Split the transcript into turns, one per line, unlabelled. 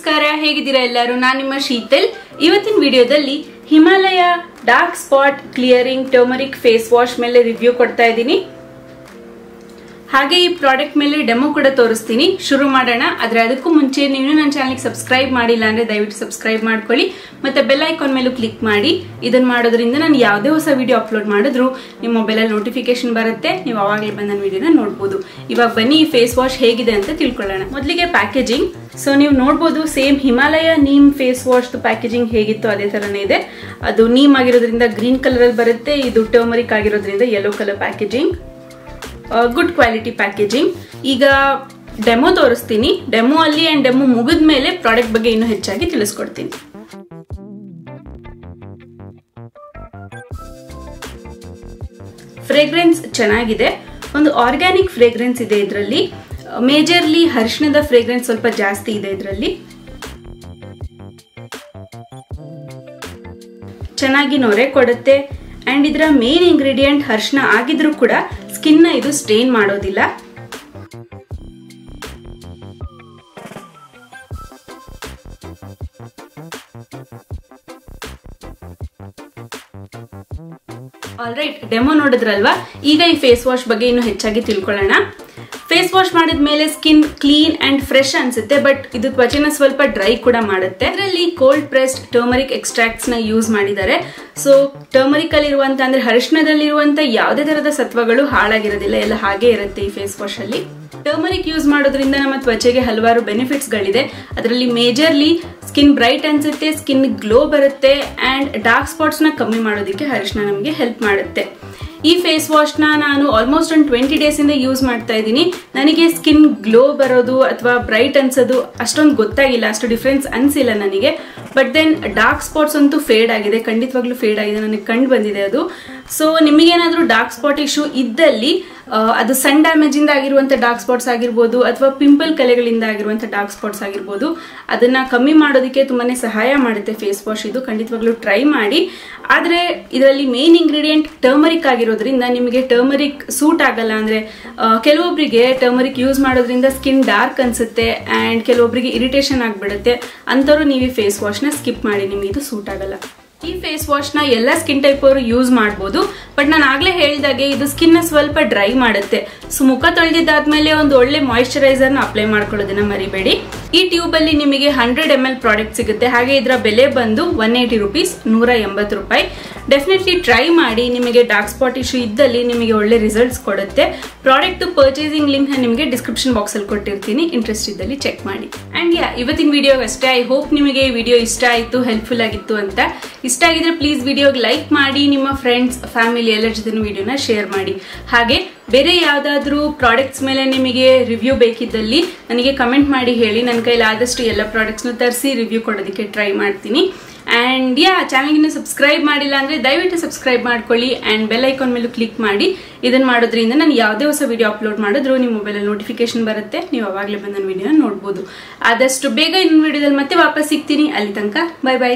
ನಮಸ್ಕಾರ, ಹೇಗಿದ್ದೀರಾ ಎಲ್ಲರೂ? ನಾನು ನಿಮ್ಮ ಶೀತಲ್. ಇವತ್ತಿನ ವಿಡಿಯೋದಲ್ಲಿ Himalaya dark spot clearing turmeric face wash ಮೇಲೆ ರಿವ್ಯೂ ಕೊಡ್ತಾ ಇದ್ದೀನಿ. ಹಾಗೆ ಈ ಪ್ರಾಡಕ್ಟ್ ಮೇಲೆ ಡೆಮೋ ಕೂಡ ತೋರಿಸ್ತೀನಿ. ಶುರು ಮಾಡೋಣ. ಆದ್ರೆ ಅದಕ್ಕೂ ಮುಂಚೆ ನೀವು ನನ್ನ ಚಾನಲ್ಗೆ ಸಬ್ಸ್ಕ್ರೈಬ್ ಮಾಡಿಲ್ಲ ಅಂದ್ರೆ ದಯವಿಟ್ಟು ಸಬ್ಸ್ಕ್ರೈಬ್ ಮಾಡ್ಕೊಳ್ಳಿ, ಮತ್ತೆ ಬೆಲ್ ಐಕಾನ್ ಮೇಲೂ ಕ್ಲಿಕ್ ಮಾಡಿ. ಇದನ್ನ ಮಾಡೋದ್ರಿಂದ ನಾನು ಯಾವುದೇ ಹೊಸ ವಿಡಿಯೋ ಅಪ್ಲೋಡ್ ಮಾಡಿದ್ರು ನಿಮ್ಮ ಮೊಬೈಲಲ್ಲಿ ನೋಟಿಫಿಕೇಶನ್ ಬರುತ್ತೆ, ನೀವು ಅವಾಗಲೇ ಬಂದ ನನ್ನ ವಿಡಿಯೋನ ನೋಡ್ಬೋದು. ಇವಾಗ ಬನ್ನಿ ಈ ಫೇಸ್ ವಾಶ್ ಹೇಗಿದೆ ಅಂತ ತಿಳ್ಕೊಳ್ಳೋಣ. ಮೊದಲಿಗೆ ಪ್ಯಾಕೇಜಿಂಗ್. ಸೊ ನೀವು ನೋಡ್ಬೋದು, same Himalaya neem face wash packaging ಹೇಗಿತ್ತು ಅದೇ ತರನೇ ಇದೆ. ಅದು ನೀಮ್ ಆಗಿರೋದ್ರಿಂದ ಗ್ರೀನ್ ಕಲರ್ ಅಲ್ಲಿ ಬರುತ್ತೆ, ಇದು ಟರ್ಮರಿಕ್ ಆಗಿರೋದ್ರಿಂದ yellow colour packaging. Good quality packaging. ಈಗ ಡೆಮೋ ತೋರಿಸ್ತೀನಿ. ಡೆಮೋ ಅಲ್ಲಿ ಅಂಡ್ ಡೆಮೋ ಮುಗಿದ ಮೇಲೆ ಪ್ರಾಡಕ್ಟ್ ಬಗ್ಗೆ ಇನ್ನೂ ಹೆಚ್ಚಾಗಿ ತಿಳಿಸ್ಕೊಡ್ತೀನಿ. ಫ್ರೇಗ್ರೆನ್ಸ್ ಚೆನ್ನಾಗಿದೆ, ಒಂದು ಆರ್ಗ್ಯಾನಿಕ್ ಫ್ರೇಗ್ರೆನ್ಸ್ ಇದೆ ಇದರಲ್ಲಿ. ಮೇಜರ್ಲಿ ಅರಿಶಿಣದ ಫ್ರೇಗ್ರೆನ್ಸ್ ಸ್ವಲ್ಪ ಜಾಸ್ತಿ ಇದೆ ಇದರಲ್ಲಿ. ಚೆನ್ನಾಗಿ ನೊರೆ ಕೊಡುತ್ತೆ ಅಂಡ್ ಇದರ ಮೇನ್ ಇಂಗ್ರೀಡಿಯೆಂಟ್ ಅರಿಶಿಣ ಆಗಿದ್ರೂ ಕೂಡ ಸ್ಕಿನ್ ನ ಇದು ಸ್ಟೇನ್ ಮಾಡೋದಿಲ್ಲ. ಆಲ್ರೈಟ್, ಡೆಮೋ ನೋಡಿದ್ರಲ್ವಾ? ಈಗ ಈ ಫೇಸ್ ವಾಶ್ ಬಗ್ಗೆ ಇನ್ನು ಹೆಚ್ಚಾಗಿ ತಿಳ್ಕೊಳ್ಳೋಣ. ಫೇಸ್ ವಾಶ್ ಮಾಡಿದ್ಮೇಲೆ ಸ್ಕಿನ್ ಕ್ಲೀನ್ ಅಂಡ್ ಫ್ರೆಶ್ ಅನ್ಸುತ್ತೆ, ಬಟ್ ಇದು ತ್ವಚೆನ ಸ್ವಲ್ಪ ಡ್ರೈ ಕೂಡ ಮಾಡುತ್ತೆ. ಇದರಲ್ಲಿ ಕೋಲ್ಡ್ ಪ್ರೆಸ್ಡ್ ಟರ್ಮರಿಕ್ ಎಕ್ಸ್ಟ್ರಾಕ್ಟ್ಸ್ ನ ಯೂಸ್ ಮಾಡಿದ್ದಾರೆ. ಸೊ ಟರ್ಮರಿಕ್ ಅಲ್ಲಿ ಇರುವಂತ ಅಂದ್ರೆ ಅರಿಶಿಣದಲ್ಲಿರುವಂತ ಯಾವುದೇ ತರಹದ ಸತ್ವಗಳು ಹಾಳಾಗಿರೋದಿಲ್ಲ, ಎಲ್ಲ ಹಾಗೆ ಇರುತ್ತೆ ಈ ಫೇಸ್ ವಾಶ್ ಅಲ್ಲಿ. ಟರ್ಮರಿಕ್ ಯೂಸ್ ಮಾಡೋದ್ರಿಂದ ನಮ್ಮ ತ್ವಚೆಗೆ ಹಲವಾರು ಬೆನಿಫಿಟ್ಸ್ ಗಳಿದೆ. ಅದರಲ್ಲಿ ಮೇಜರ್ಲಿ ಸ್ಕಿನ್ ಬ್ರೈಟ್ ಅನ್ಸುತ್ತೆ, ಸ್ಕಿನ್ ಗ್ಲೋ ಬರುತ್ತೆ ಅಂಡ್ ಡಾರ್ಕ್ ಸ್ಪಾಟ್ಸ್ ನ ಕಮ್ಮಿ ಮಾಡೋದಕ್ಕೆ ಅರಿಶಿಣ ನಮಗೆ ಹೆಲ್ಪ್ ಮಾಡುತ್ತೆ. ಈ ಫೇಸ್ ವಾಶ್ ನಾನು ಆಲ್ಮೋಸ್ಟ್ ಒಂದು 20 ಡೇಸ್ ಇಂದ ಯೂಸ್ ಮಾಡ್ತಾ ಇದ್ದೀನಿ. ನನಗೆ ಸ್ಕಿನ್ ಗ್ಲೋ ಬರೋದು ಅಥವಾ ಬ್ರೈಟ್ ಅನ್ಸೋದು ಅಷ್ಟೊಂದು ಗೊತ್ತಾಗಿಲ್ಲ, ಅಷ್ಟು ಡಿಫ್ರೆನ್ಸ್ ಅನ್ಸಿಲ್ಲ ನನಗೆ. ಬಟ್ ದೆನ್ ಡಾರ್ಕ್ ಸ್ಪಾಟ್ಸ್ ಅಂತೂ ಫೇಡ್ ಆಗಿದೆ, ಖಂಡಿತವಾಗ್ಲೂ ಫೇಡ್ ಆಗಿದೆ, ನನಗೆ ಕಂಡು ಬಂದಿದೆ ಅದು. ಸೊ ನಿಮಗೇನಾದ್ರೂ ಡಾರ್ಕ್ ಸ್ಪಾಟ್ ಇಶ್ಯೂ ಇದ್ದಲ್ಲಿ, ಅದು ಸನ್ ಡ್ಯಾಮೇಜ್ ಇಂದ ಆಗಿರುವಂತ ಡಾರ್ಕ್ ಸ್ಪಾಟ್ಸ್ ಆಗಿರ್ಬೋದು ಅಥವಾ ಪಿಂಪಲ್ ಕಲೆಗಳಿಂದ ಆಗಿರುವಂತ ಡಾರ್ಕ್ ಸ್ಪಾಟ್ಸ್ ಆಗಿರ್ಬೋದು, ಅದನ್ನ ಕಮ್ಮಿ ಮಾಡೋದಕ್ಕೆ ತುಂಬಾನೇ ಸಹಾಯ ಮಾಡುತ್ತೆ ಫೇಸ್ ವಾಶ್. ಇದು ಖಂಡಿತವಾಗ್ಲೂ ಟ್ರೈ ಮಾಡಿ. ಆದ್ರೆ ಇದರಲ್ಲಿ ಮೇನ್ ಇಂಗ್ರೀಡಿಯೆಂಟ್ ಟರ್ಮರಿಕ್ ಆಗಿರೋದ್ರಿಂದ ನಿಮಗೆ ಟರ್ಮರಿಕ್ ಸೂಟ್ ಆಗಲ್ಲ. ಅಂದ್ರೆ ಕೆಲವೊಬ್ಬರಿಗೆ ಟರ್ಮರಿಕ್ ಯೂಸ್ ಮಾಡೋದ್ರಿಂದ ಸ್ಕಿನ್ ಡಾರ್ಕ್ ಅನ್ಸುತ್ತೆ ಅಂಡ್ ಕೆಲವೊಬ್ಬರಿಗೆ ಇರಿಟೇಷನ್ ಆಗ್ಬಿಡುತ್ತೆ. ಅಂತವ್ರು ನೀವು ಈ ಫೇಸ್ ವಾಶ್ ನ ಸ್ಕಿಪ್ ಮಾಡಿ, ನಿಮ್ಗೆ ಇದು ಸೂಟ್ ಆಗಲ್ಲ. ಈ ಫೇಸ್ ವಾಶ್ ನ ಎಲ್ಲ ಸ್ಕಿನ್ ಟೈಪ್ ಅವರು ಯೂಸ್ ಮಾಡಬಹುದು, ಬಟ್ ನಾನು ಆಗ್ಲೇ ಹೇಳಿದಾಗೆ ಇದು ಸ್ಕಿನ್ ನ ಸ್ವಲ್ಪ ಡ್ರೈ ಮಾಡುತ್ತೆ. ಸೊ ಮುಖ ತೊಳೆದಿದ್ದಾದ್ಮೇಲೆ ಒಂದು ಒಳ್ಳೆ ಮಾಯಿಶ್ಚರೈಸರ್ ನ ಅಪ್ಲೈ ಮಾಡ್ಕೊಳ್ಳೋದನ್ನ ಮರಿಬೇಡಿ. ಈ ಟ್ಯೂಬ್ ಅಲ್ಲಿ ನಿಮಗೆ 100 ml ಪ್ರಾಡಕ್ಟ್ ಸಿಗುತ್ತೆ. ಹಾಗೆ ಇದರ ಬೆಲೆ ಬಂದು 180 ರೂಪೀಸ್, 180 ರೂಪಾಯಿ. ಡೆಫಿನೆಟ್ಲಿ ಟ್ರೈ ಮಾಡಿ. ನಿಮಗೆ ಡಾರ್ಕ್ ಸ್ಪಾಟ್ ಇಶ್ಯೂ ಇದ್ದಲ್ಲಿ ನಿಮಗೆ ಒಳ್ಳೆ ರಿಸಲ್ಟ್ಸ್ ಕೊಡುತ್ತೆ. ಪ್ರಾಡಕ್ಟ್ ಪರ್ಚೇಸಿಂಗ್ ಲಿಂಕ್ ನ ನಿಮಗೆ ಡಿಸ್ಕ್ರಿಪ್ಷನ್ ಬಾಕ್ಸ್ ಅಲ್ಲಿ ಕೊಟ್ಟಿರ್ತೀನಿ, ಇಂಟ್ರೆಸ್ಟ್ ಇದ್ದಲ್ಲಿ ಚೆಕ್ ಮಾಡಿ. ಅಂಡ್ ಇವತ್ತಿನ ವಿಡಿಯೋ ಅಷ್ಟೇ. ಐ ಹೋಪ್ ನಿಮಗೆ ಈ ವಿಡಿಯೋ ಇಷ್ಟ ಆಯ್ತು, ಹೆಲ್ಪ್ಫುಲ್ ಆಗಿತ್ತು ಅಂತ. ಇಷ್ಟ ಆಗಿದ್ರೆ ಪ್ಲೀಸ್ ವಿಡಿಯೋಗೆ ಲೈಕ್ ಮಾಡಿ, ನಿಮ್ಮ ಫ್ರೆಂಡ್ಸ್ ಫ್ಯಾಮಿಲಿ ಎಲ್ಲರ ಜೊತೆ ವಿಡಿಯೋನ ಶೇರ್ ಮಾಡಿ. ಹಾಗೆ ಬೇರೆ ಯಾವ್ದಾದ್ರು ಪ್ರಾಡಕ್ಟ್ಸ್ ಮೇಲೆ ನಿಮಗೆ ರಿವ್ಯೂ ಬೇಕಿದ್ದಲ್ಲಿ ನನಗೆ ಕಮೆಂಟ್ ಮಾಡಿ ಹೇಳಿ. ನನ್ನ ಕೈಲಿ ಆದಷ್ಟು ಎಲ್ಲ ಪ್ರಾಡಕ್ಟ್ಸ್ ನ ತರಿಸಿ ರಿವ್ಯೂ ಕೊಡೋದಕ್ಕೆ ಟ್ರೈ ಮಾಡ್ತೀನಿ. ಅಂಡ್ ಚಾನಲ್ಗೆ ಸಬ್ಸ್ಕ್ರೈಬ್ ಮಾಡಿಲ್ಲ ಅಂದ್ರೆ ದಯವಿಟ್ಟು ಸಬ್ಸ್ಕ್ರೈಬ್ ಮಾಡ್ಕೊಳ್ಳಿ ಅಂಡ್ ಬೆಲ್ ಐಕಾನ್ ಮೇಲೂ ಕ್ಲಿಕ್ ಮಾಡಿ. ಇದನ್ನ ಮಾಡೋದ್ರಿಂದ ನಾನು ಯಾವುದೇ ಹೊಸ ವಿಡಿಯೋ ಅಪ್ಲೋಡ್ ಮಾಡಿದ್ರು ನಿಮ್ಮ ಮೊಬೈಲಲ್ಲಿ ನೋಟಿಫಿಕೇಶನ್ ಬರುತ್ತೆ, ನೀವು ಅವಾಗಲೇ ಬಂದ ನನ್ನ ವಿಡಿಯೋನ ನೋಡ್ಬೋದು. ಆದಷ್ಟು ಬೇಗ ಇನ್ನೊಂದು ವಿಡಿಯೋದಲ್ಲಿ ಮತ್ತೆ ವಾಪಸ್ ಸಿಗ್ತೀನಿ. ಅಲ್ಲಿ ತನಕ ಬೈ ಬೈ.